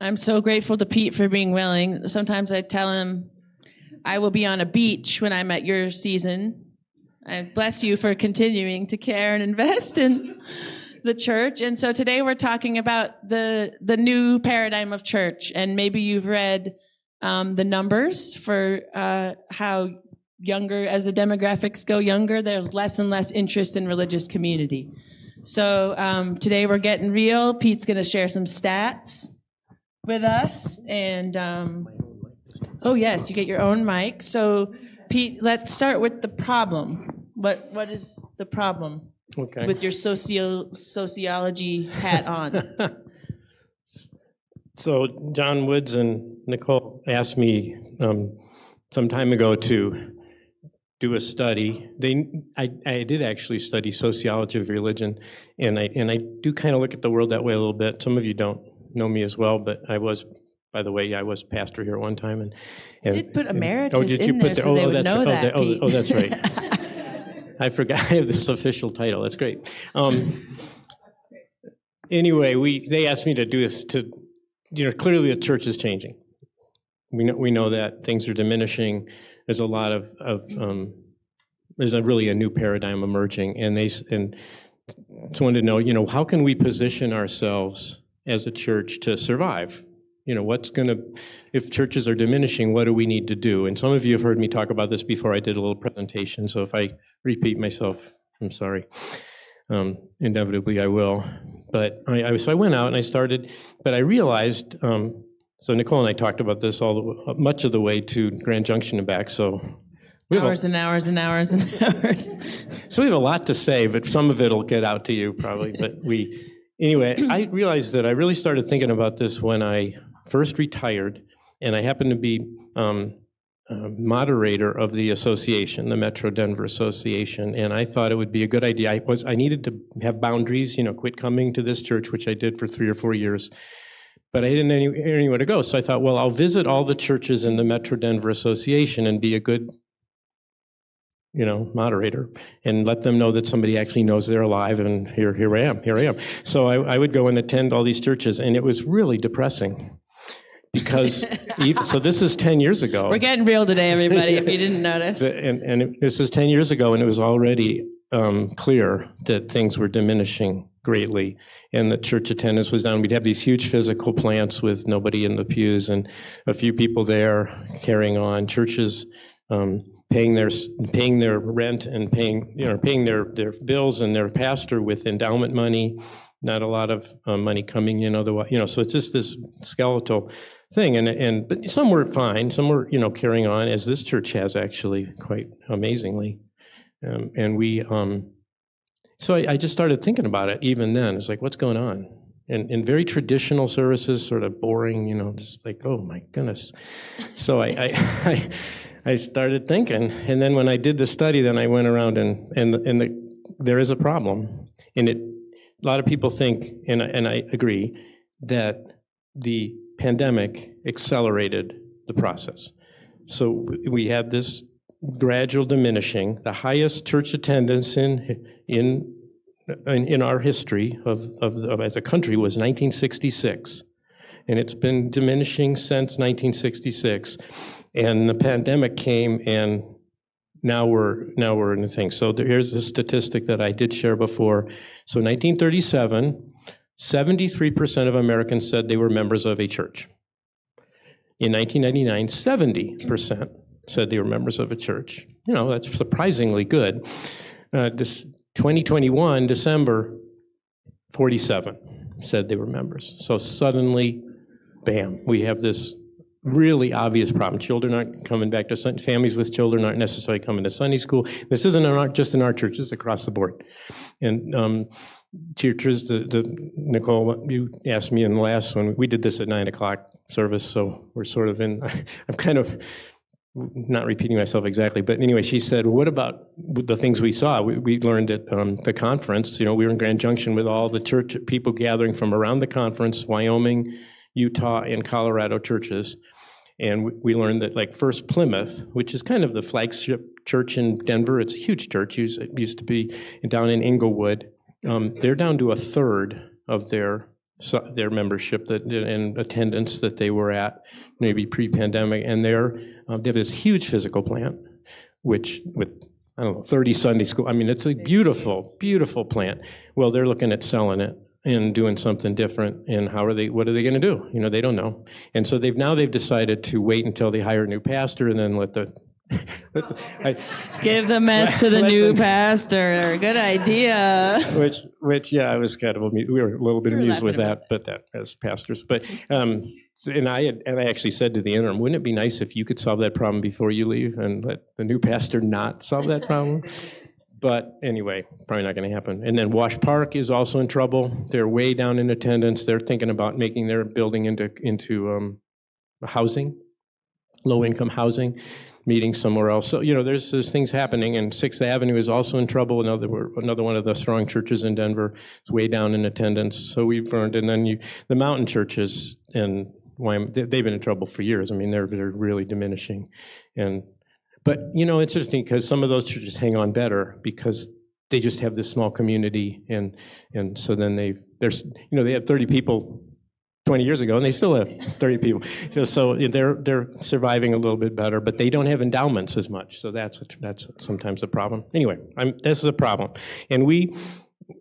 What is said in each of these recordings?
I'm so grateful to Pete for being willing. Sometimes I tell him I will be on a beach when I'm at your season. I bless you for continuing to care and invest in the church. And so today we're talking about the new paradigm of church. And maybe you've read the numbers for how younger, as the demographics go younger, there's less and less interest in religious community. So today we're getting real. Pete's going to share some stats with us. And oh, yes, you get your own mic. So, Pete, let's start with the problem. What is the problem with your sociology hat on? So John Woods and Nicole asked me some time ago to do a study. I did actually study sociology of religion, and I do kind of look at the world that way a little bit. Some of you don't know me as well, but I was, by the way, I was pastor here at one time. And you did put emeritus in there so they would know that, Pete. Oh, that's right. I forgot I have this official title. That's great. Anyway, they asked me to do this clearly the church is changing. We know that things are diminishing. There's a lot of there's really a new paradigm emerging, and just wanted to know, how can we position ourselves as a church to survive? If churches are diminishing, what do we need to do? And some of you have heard me talk about this before. I did a little presentation, so if I repeat myself, I'm sorry. Inevitably I will. But so I went out and I started, but I realized, so Nicole and I talked about this much of the way to Grand Junction and back, so hours and hours and hours and hours. So we have a lot to say, but some of it will get out to you probably. But anyway, I realized that I really started thinking about this when I first retired, and I happened to be moderator of the association, the Metro Denver Association, and I thought it would be a good idea. I needed to have boundaries, quit coming to this church, which I did for 3 or 4 years, but I didn't know anywhere to go. So I thought, well, I'll visit all the churches in the Metro Denver Association and be a good moderator and let them know that somebody actually knows they're alive, and here I am. So I would go and attend all these churches, and it was really depressing because so this is 10 years ago. We're getting real today, everybody, if you didn't notice. This is 10 years ago, and it was already clear that things were diminishing greatly, and the church attendance was down. We'd have these huge physical plants with nobody in the pews and a few people there carrying on. Churches paying their rent and paying their bills and their pastor with endowment money, not a lot of money coming in otherwise, so it's just this skeletal thing, but some were fine, some were carrying on, as this church has actually quite amazingly, and we so I just started thinking about it. Even then, it's like, what's going on? And very traditional services, sort of boring, just like, oh my goodness. So I started thinking, and then when I did the study, then I went around and there is a problem, and a lot of people think, and I agree, that the pandemic accelerated the process. So we have this gradual diminishing, the highest church attendance in our history of as a country was 1966, and it's been diminishing since 1966. And the pandemic came, and now we're in the thing. So here's a statistic that I did share before. So 1937, 73% of Americans said they were members of a church. In 1999, 70% said they were members of a church. That's surprisingly good. This 2021, December, 47 said they were members. So suddenly, bam, we have this really obvious problem. Children aren't coming back to families with children aren't necessarily coming to Sunday school. This isn't just in our church, it's across the board. And churches, Nicole, you asked me in the last one, we did this at 9:00 service, so we're sort of in, I'm kind of not repeating myself exactly, but anyway, she said, well, what about the things we saw? We learned at the conference, we were in Grand Junction with all the church people gathering from around the conference, Wyoming, Utah, and Colorado churches. And we learned that, like, First Plymouth, which is kind of the flagship church in Denver, it's a huge church, it used to be down in Inglewood, they're down to a third of their their membership and attendance that they were at, maybe pre-pandemic, and they have this huge physical plant, which with, I don't know, 30 Sunday school. I mean, it's a beautiful, beautiful plant. Well, they're looking at selling it and doing something different. And what are they going to do? They don't know. And so they've decided to wait until they hire a new pastor and then give the mess to the new pastor. Good idea. Which yeah, I was kind of we were a little bit amused with that, but that as pastors. But and I actually said to the interim, wouldn't it be nice if you could solve that problem before you leave and let the new pastor not solve that problem? But anyway, probably not going to happen. And then Wash Park is also in trouble. They're way down in attendance. They're thinking about making their building into housing, low-income housing, meeting somewhere else. So, there's things happening. And 6th Avenue is also in trouble. Another one of the strong churches in Denver is way down in attendance. So we've learned. And then the mountain churches in Wyoming, they've been in trouble for years. I mean, they're really diminishing. But, it's interesting because some of those churches hang on better because they just have this small community. And so then they had 30 people 20 years ago, and they still have 30 people. So they're surviving a little bit better, but they don't have endowments as much. So that's sometimes a problem. Anyway, this is a problem. And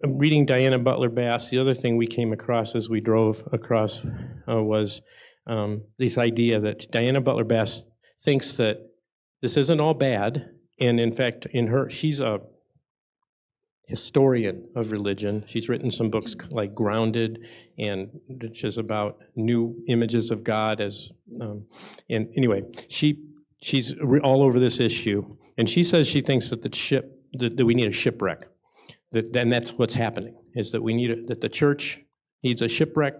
reading Diana Butler Bass, the other thing we came across as we drove across was this idea that Diana Butler Bass thinks that this isn't all bad. And in fact, she's a historian of religion. She's written some books like Grounded, and which is about new images of God and anyway, she's all over this issue, and she says she thinks that that we need a shipwreck. And that's what's happening, is that that the church needs a shipwreck,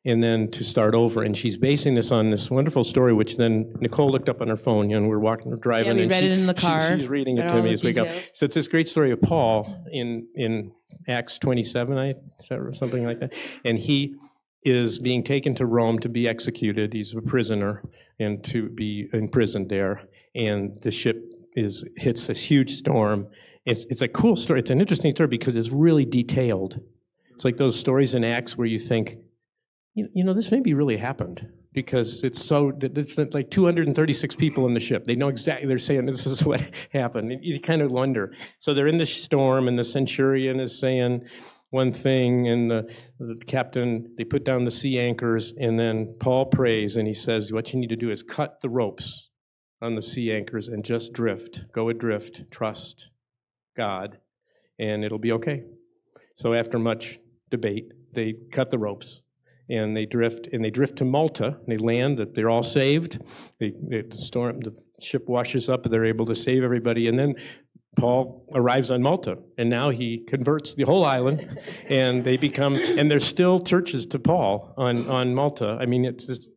and then to start over. And she's basing this on this wonderful story, which then Nicole looked up on her phone, we're driving. Yeah, we and read it in the car. She's reading it to me as we go. So it's this great story of Paul in Acts 27, or something like that. And he is being taken to Rome to be executed. He's a prisoner and to be imprisoned there. And the ship hits this huge storm. It's a cool story. It's an interesting story because it's really detailed. It's like those stories in Acts where you think, this maybe really happened, because it's like 236 people in the ship. They know exactly, they're saying this is what happened. You kind of wonder. So they're in the storm, and the centurion is saying one thing, and the captain, they put down the sea anchors, and then Paul prays, and he says, what you need to do is cut the ropes on the sea anchors and just drift, go adrift, trust God, and it'll be okay. So after much debate, they cut the ropes. And they drift to Malta. And they land. They're all saved. The ship washes up. And they're able to save everybody. And then Paul arrives on Malta, and now he converts the whole island. And they become. And there's still churches to Paul on Malta. I mean, it's just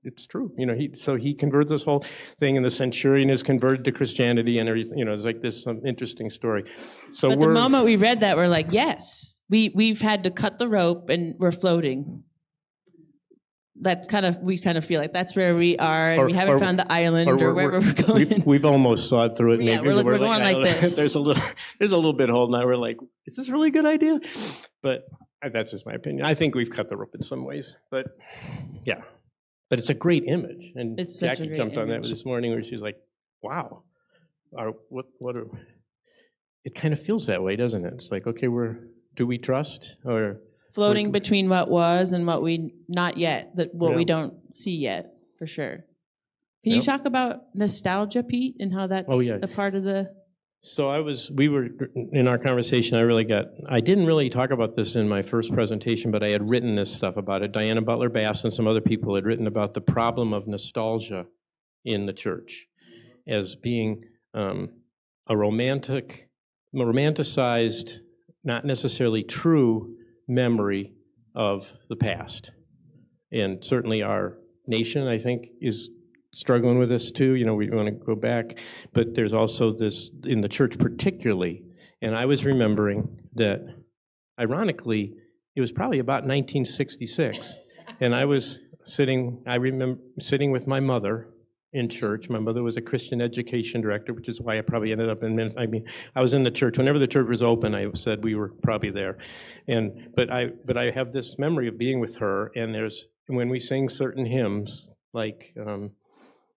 it's true. So he converts this whole thing, and the centurion is converted to Christianity, and everything. It's like this interesting story. So but the moment we read that, we're like, yes, we've had to cut the rope, and we're floating. We kind of feel like that's where we are, and we haven't found the island or wherever we're going. We've almost sawed through it. Yeah, maybe we're going like this. There's a little bit hold now. We're like, is this a really good idea? But that's just my opinion. I think we've cut the rope in some ways, but yeah. But it's a great image, and Jackie jumped on that this morning where she's like, "Wow, it kind of feels that way, doesn't it? It's like, okay, do we trust or?" Floating between what was and what we not yet, we don't see yet, for sure. Can you talk about nostalgia, Pete, and how that's a part of the... So we were, in our conversation, I didn't really talk about this in my first presentation, but I had written this stuff about it. Diana Butler Bass and some other people had written about the problem of nostalgia in the church as being a romanticized, not necessarily true memory of the past. And certainly our nation, I think, is struggling with this too. We want to go back, but there's also this in the church particularly. And I was remembering that, ironically, it was probably about 1966. And I remember sitting with my mother in church. My mother was a Christian education director, which is why I probably ended up in ministry. I mean, I was in the church. Whenever the church was open, I said we were probably there. But I have this memory of being with her, and when we sing certain hymns, like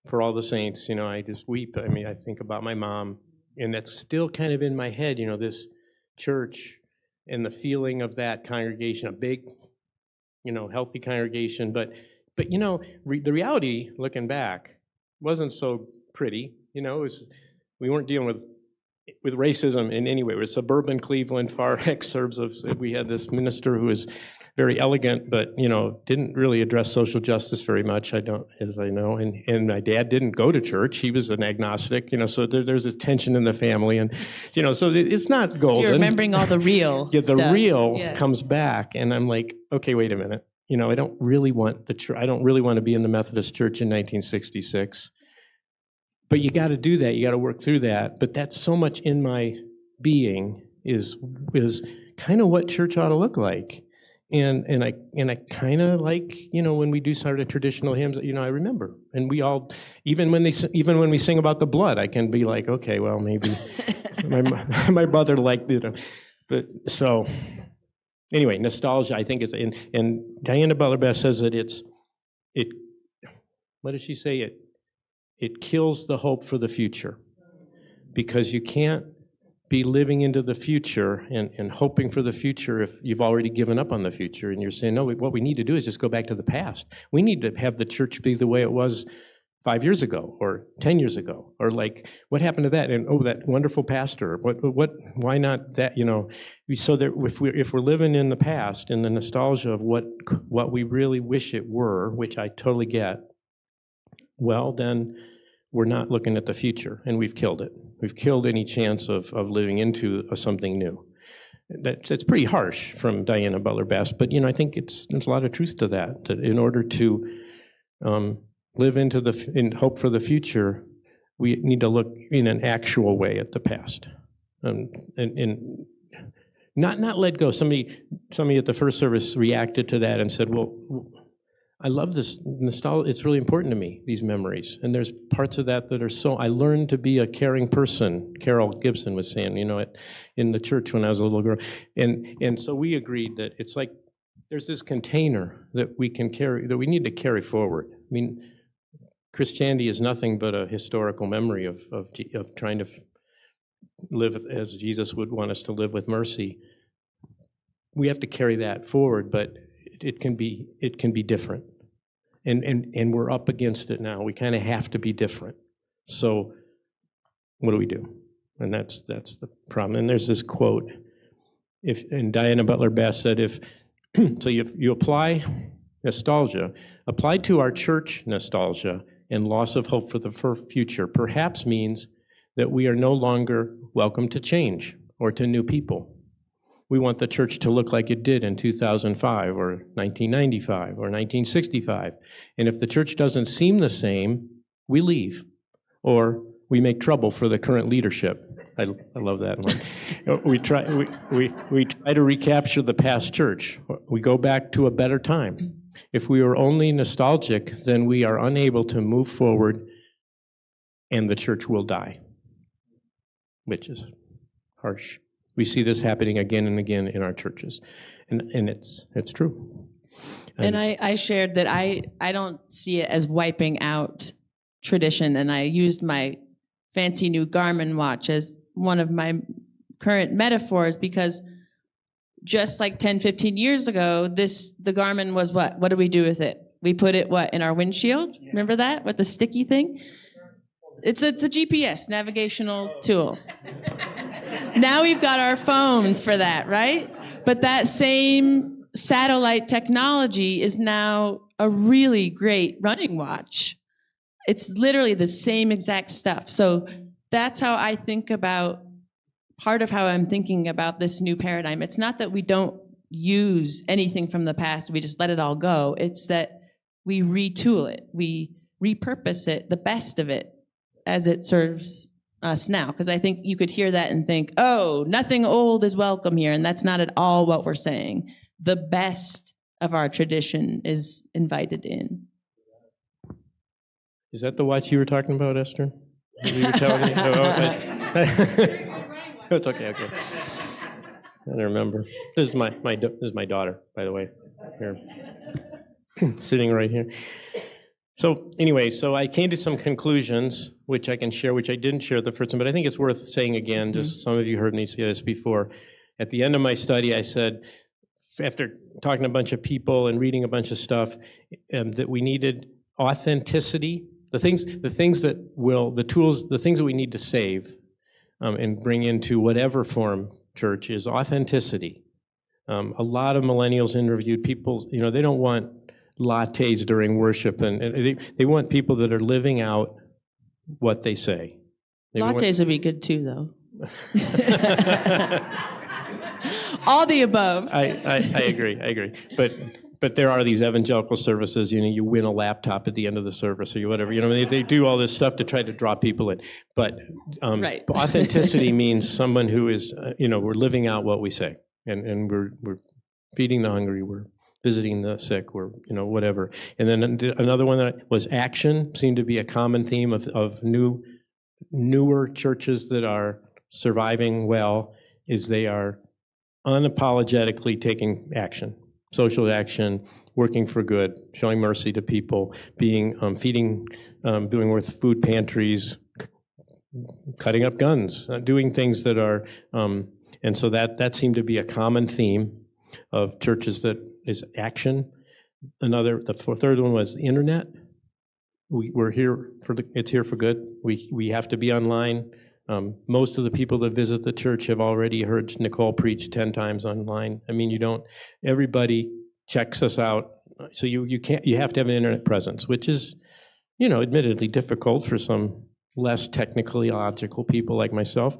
For All the Saints, I just weep. I mean, I think about my mom, and that's still kind of in my head, this church and the feeling of that congregation, a big, healthy congregation. But the reality, looking back, wasn't so pretty. We weren't dealing with racism in any way. It was suburban Cleveland, far exurbs of. We had this minister who was very elegant, but didn't really address social justice very much. As I know, and my dad didn't go to church. He was an agnostic. So there's this tension in the family, and so it's not golden. So you're remembering all the real. Yeah, the stuff. real comes back, and I'm like, okay, wait a minute. I don't really want the church. I don't really want to be in the Methodist Church in 1966. But you got to do that. You got to work through that. But that's so much in my being is kind of what church ought to look like. And I kind of like, when we do sort of traditional hymns, I remember. And we all, even when we sing about the blood, I can be like, okay, well, maybe my brother liked it. But so anyway, nostalgia, I think, is, and Diana Butler Bass says that what does she say? It kills the hope for the future, because you can't be living into the future and hoping for the future if you've already given up on the future and you're saying, no, what we need to do is just go back to the past. We need to have the church be the way it was 5 years ago or 10 years ago, or like, what happened to that? And that wonderful pastor, why not that, so that if we're living in the past, in the nostalgia of what we really wish it were, which I totally get, well, then we're not looking at the future, and we've killed it. We've killed any chance of living into something new. That's pretty harsh from Diana Butler Bass, but I think there's a lot of truth to that in order to live in hope for the future, we need to look in an actual way at the past, and not let go. Somebody at the first service reacted to that and said, well, I love this nostalgia. It's really important to me, these memories. And there's parts of that are so, I learned to be a caring person. Carol Gibson was saying, in the church when I was a little girl. And so we agreed that it's like there's this container that we can carry, that we need to carry forward. I mean, Christianity is nothing but a historical memory of trying to live as Jesus would want us to live, with mercy. We have to carry that forward, but it can be different, and we're up against it now. We kind of have to be different. So what do we do? And that's the problem. And there's this quote. And Diana Butler Bass said, so you apply nostalgia, applied to our church nostalgia and loss of hope for the future, perhaps means that we are no longer welcome to change or to new people. We want the church to look like it did in 2005 or 1995 or 1965. And if the church doesn't seem the same, we leave, or we make trouble for the current leadership. I love that one. We try to recapture the past church. We go back to a better time. If we are only nostalgic, then we are unable to move forward, and the church will die, which is harsh. We see this happening again and again in our churches, and it's true. And I shared that I don't see it as wiping out tradition, and I used my fancy new Garmin watch as one of my current metaphors, because just like 10, 15 years ago, the Garmin was what? What do we do with it? We put it in our windshield? Yeah. Remember that, with the sticky thing? It's a GPS, navigational tool. Now we've got our phones for that, right? But that same satellite technology is now a really great running watch. It's literally the same exact stuff. So that's how I think about, part of how I'm thinking about this new paradigm. It's not that we don't use anything from the past, we just let it all go. It's that we retool it, we repurpose it, the best of it, as it serves us now. Because I think you could hear that and think, oh, nothing old is welcome here. And that's not at all what we're saying. The best of our tradition is invited in. Is that the watch you were talking about, Esther? You were telling me? It's okay. I don't remember. This is my daughter, by the way, here, sitting right here. So anyway, so I came to some conclusions, which I can share, which I didn't share the first time, but I think it's worth saying again. Just some of you heard me say this before. At the end of my study, I said, after talking to a bunch of people and reading a bunch of stuff, that we needed authenticity. The things that we need to save and bring into whatever form church is authenticity. A lot of millennials interviewed people, they don't want lattes during worship, and they want people that are living out what they say. Lattes would be good too, though. All the above. I agree. But there are these evangelical services, you win a laptop at the end of the service or whatever. They do all this stuff to try to draw people in. But right. Authenticity means someone who is, we're living out what we say, and we're feeding the hungry, we're visiting the sick, or whatever. And then another one that was action seemed to be a common theme of newer churches that are surviving well, is they are unapologetically taking action, social action, working for good, showing mercy to people, being feeding, doing with food pantries, cutting up guns, doing things that are, and so that seemed to be a common theme of churches that is action. The third one was the internet. We're here it's here for good. We have to be online. Most of the people that visit the church have already heard Nicole preach 10 times online. Everybody checks us out. So you have to have an internet presence, which is, admittedly difficult for some less technically logical people like myself,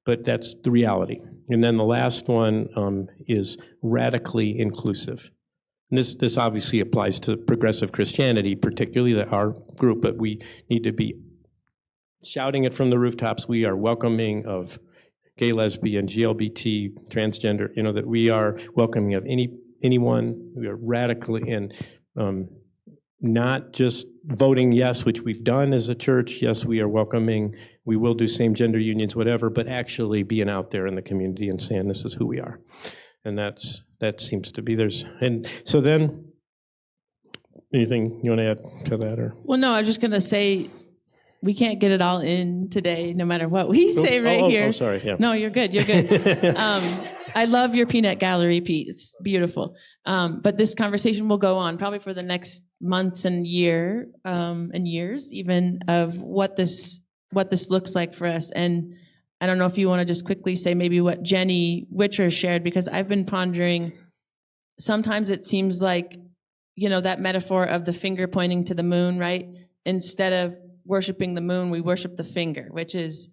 but that's the reality. And then the last one is radically inclusive. And this obviously applies to progressive Christianity, particularly our group, but we need to be shouting it from the rooftops. We are welcoming of gay, lesbian, GLBT, transgender, that we are welcoming of anyone. We are radically and not just voting yes, which we've done as a church. Yes, we are welcoming. We will do same gender unions, whatever, but actually being out there in the community and saying this is who we are. And that seems to be and so then, anything you want to add to that? Or? Well, no, I was just going to say, we can't get it all in today, no matter what we say here. Oh, sorry. Yeah. No, you're good. You're good. I love your peanut gallery, Pete. It's beautiful. But this conversation will go on probably for the next months and years, even, of what this looks like for us. And I don't know if you want to just quickly say maybe what Jenny Witcher shared, because I've been pondering. Sometimes it seems like, that metaphor of the finger pointing to the moon, right? Instead of worshiping the moon, we worship the finger, which is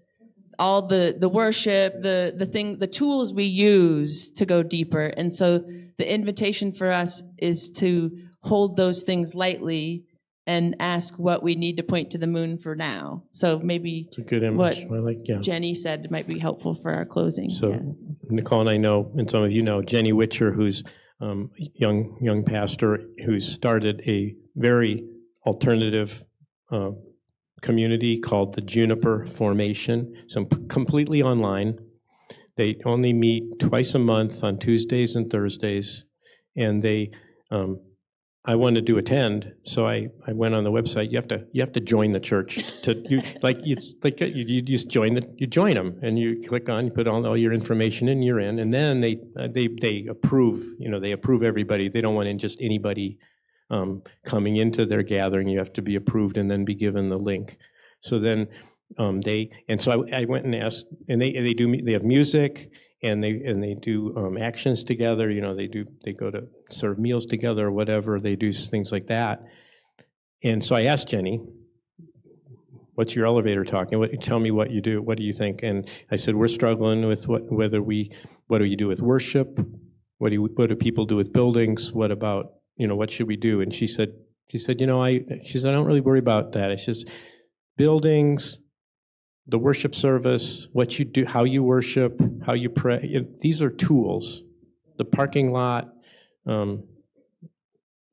all the worship, the tools we use to go deeper. And so the invitation for us is to hold those things lightly and ask what we need to point to the moon for now. So maybe it's a good image. What Jenny said might be helpful for our closing. So Nicole and I know, and some of you know, Jenny Witcher, who's young pastor, who's started a very alternative community called the Juniper Formation. So completely online. They only meet twice a month on Tuesdays and Thursdays, and they. I wanted to attend, so I went on the website. You have to join the church you just join you join them, and you click on, you put all your information in, you're in, and then they approve. They approve everybody. They don't want just anybody coming into their gathering. You have to be approved and then be given the link. So then I went and asked, and they have music. And they do actions together. They go to serve meals together or whatever. They do things like that. And so I asked Jenny, "What's your elevator talking? Tell me what you do. What do you think?" And I said, "We're struggling with what do you do with worship? What do people do with buildings? What about what should we do?" And she said, I don't really worry about that. It's just buildings. The worship service, what you do, how you worship, how you pray, these are tools. The parking lot,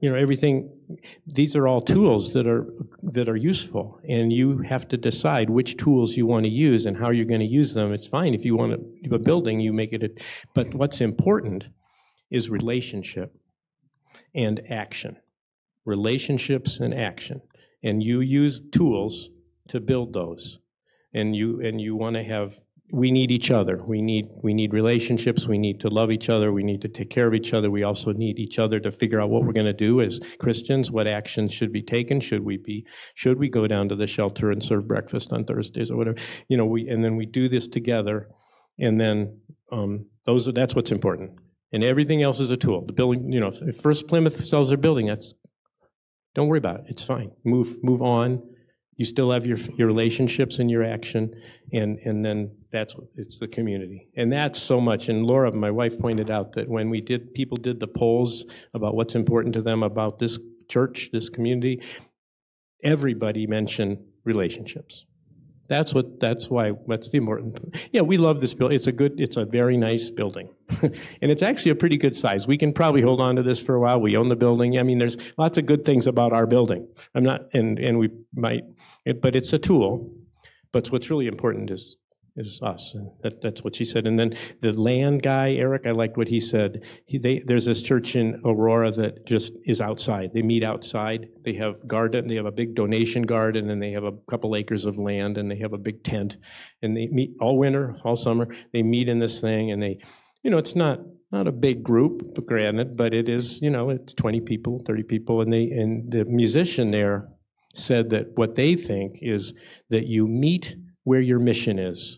everything, these are all tools that are useful, and you have to decide which tools you want to use and how you're going to use them. It's fine if you want to do a building, you make it, but what's important is relationship and action. Relationships and action. And you use tools to build those. And you want to have, we need each other. We need relationships. We need to love each other. We need to take care of each other. We also need each other to figure out what we're going to do as Christians, what actions should be taken. Should we go down to the shelter and serve breakfast on Thursdays or whatever? And then we do this together. And then that's what's important. And everything else is a tool. The building, if First Plymouth sells their building, don't worry about it. It's fine. Move on. You still have your relationships and your action, and then it's the community. And that's so much. And Laura, my wife, pointed out that when people did the polls about what's important to them about this church, this community, everybody mentioned relationships. That's the important. Yeah, we love this building. It's a very nice building. And it's actually a pretty good size. We can probably hold on to this for a while. We own the building. I mean, there's lots of good things about our building. We might, but it's a tool. But what's really important is us, and that's what she said. And then the land guy, Eric, I liked what he said. There's this church in Aurora that just is outside. They meet outside. They have garden. They have a big donation garden, and they have a couple acres of land, and they have a big tent, and they meet all winter, all summer. They meet in this thing, and they, it's not a big group, granted, but it is, it's 20 people, 30 people, and the musician there said that what they think is that you meet where your mission is.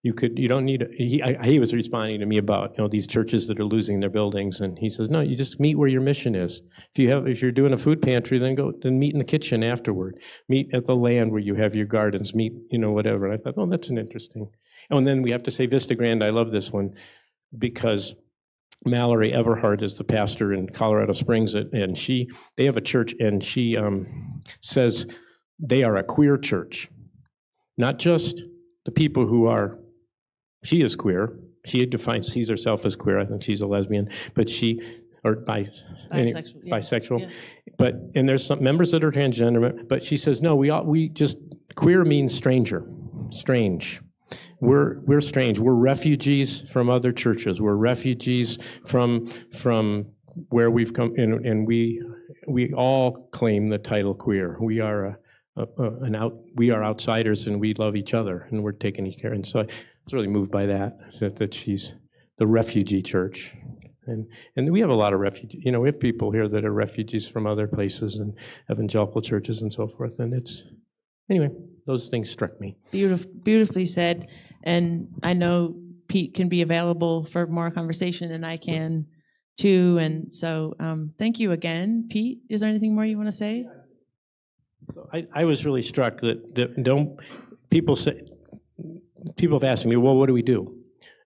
You don't need, he was responding to me about, these churches that are losing their buildings, and he says, no, you just meet where your mission is. If you're doing a food pantry, then meet in the kitchen afterward. Meet at the land where you have your gardens, meet, whatever. And I thought, oh, that's an interesting. Oh, and then we have to say Vista Grande. I love this one because Mallory Everhart is the pastor in Colorado Springs, and they have a church, and she says they are a queer church. Not just the people who are, she is queer. She sees herself as queer. I think she's a lesbian, but bisexual. Yeah. But and there's some members that are transgender. But she says no. We just queer means stranger, strange. We're strange. We're refugees from other churches. We're refugees from where we've come, and we all claim the title queer. We are we are outsiders, and we love each other, and we're taking care. And so I was really moved by that she's the refugee church, and we have a lot of refugees. We have people here that are refugees from other places and evangelical churches and so forth. And anyway, those things struck me. Beautifully said. And I know Pete can be available for more conversation, and I can too. And so thank you again, Pete. Is there anything more you want to say? So I was really struck that people have asked me, well, what do we do?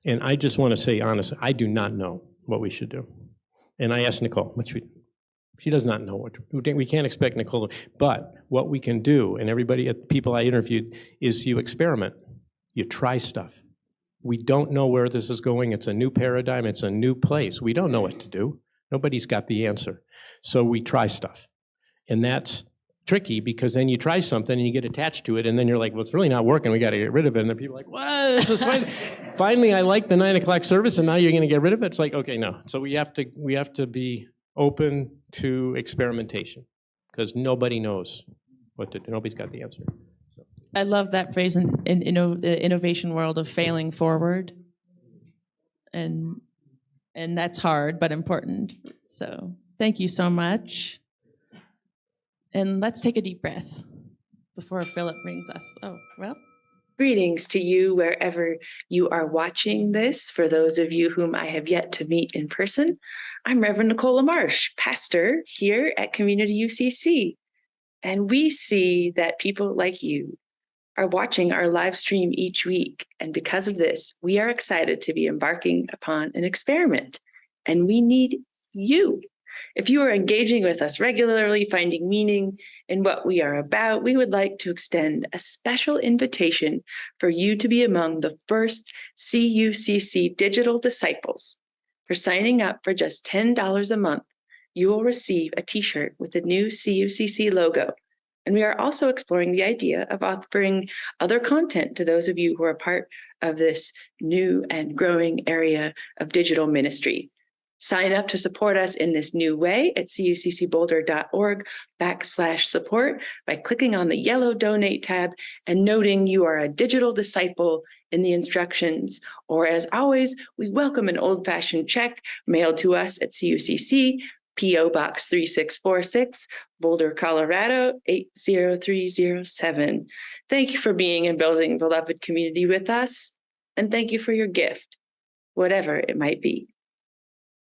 And I just want to say honestly, I do not know what we should do. And I asked Nicole, she does not know we can't expect Nicole. But what we can do, and people I interviewed, is you experiment. You try stuff. We don't know where this is going. It's a new paradigm. It's a new place. We don't know what to do. Nobody's got the answer. So we try stuff. And that's tricky, because then you try something and you get attached to it, and then you're like, well, it's really not working. We got to get rid of it. And then people are like, what? Finally, I like the 9:00 service, and now you're going to get rid of it? It's like, okay, no. So we have to be open to experimentation, because nobody knows what to do. Nobody's got the answer. So. I love that phrase in the innovation world of failing forward. And that's hard, but important. So thank you so much. And let's take a deep breath before Philip brings us. Oh, well. Greetings to you wherever you are watching this. For those of you whom I have yet to meet in person, I'm Reverend Nicole LaMarche, pastor here at Community UCC. And we see that people like you are watching our live stream each week. And because of this, we are excited to be embarking upon an experiment. And we need you. If you are engaging with us regularly, finding meaning in what we are about, we would like to extend a special invitation for you to be among the first CUCC digital disciples. For signing up for just $10 a month, you will receive a t-shirt with the new CUCC logo. And we are also exploring the idea of offering other content to those of you who are part of this new and growing area of digital ministry. Sign up to support us in this new way at cuccboulder.org/support by clicking on the yellow donate tab and noting you are a digital disciple in the instructions. Or as always, we welcome an old-fashioned check mailed to us at CUCC, P.O. Box 3646, Boulder, Colorado 80307. Thank you for being and building beloved community with us, and thank you for your gift, whatever it might be.